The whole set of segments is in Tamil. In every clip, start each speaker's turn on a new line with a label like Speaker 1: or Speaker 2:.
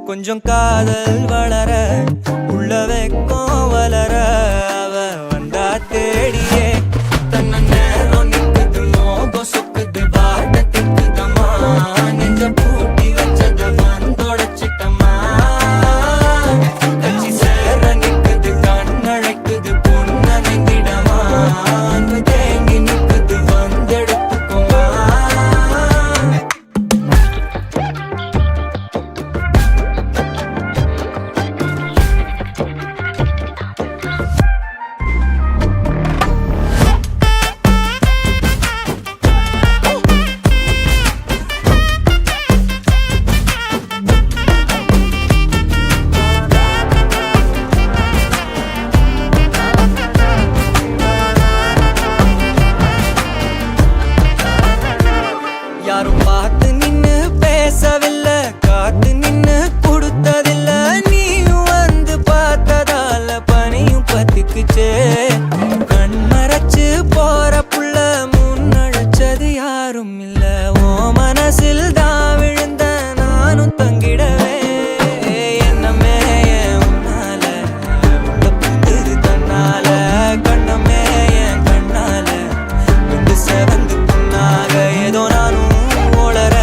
Speaker 1: கொஞ்சம் காதல் வளர உள்ள வெக்கம் வளர அவ வந்தா தேடியே தன்ன நேரம் நிக்குது மோகம் சொக்குது வாட்ட திக்குதம்மா நெஞ்ச பூட்டி வச்சத வந்தொடச்சிட்டம்மா கட்சி சேர நிக்குது கண்ணழைக்குது பொன்னணைந்திடமா அன்பு தேங்கி நிக்குது வந்தெடுத்துக்குமா யாரும் பார்த்து நின்னு பேசவில்லை காத்து நின்னு கொடுத்ததில்ல நீயும் வந்து பார்த்ததால பனியும் பத்திக்குச்சே கண் மறைச்சு போற புள்ள முன்னழைச்சது யாரும் இல்ல ஓ மனசில் தான் விழுந்த நானும் தங்கிடவே என்னமே உன்னால உள்ள புத்துது தன்னால கண்ணமே என் கண்ணால வந்து செவந்து புண்ணாக ஏதோ நானும் ஓளர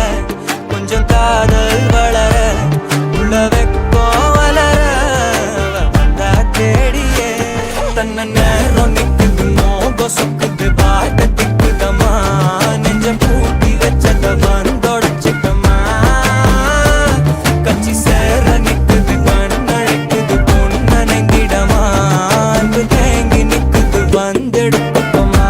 Speaker 1: கொஞ்சம் காதல் வளர உள்ள வெக்கம் வளர வந்தா தேடியே தன்ன நேரம் நிக்குது மோகம் சொக்குது பாட்ட திக்குதம்மா நெஞ்ச பூட்டி வச்சத வந்தொடச்சிட்டம்மா கட்சி சேர நிக்குது கண்ணழைக்குது பொன்னணைந்திடமா அன்பு தேங்கி நிக்குது வந்தெடுத்துக்கமா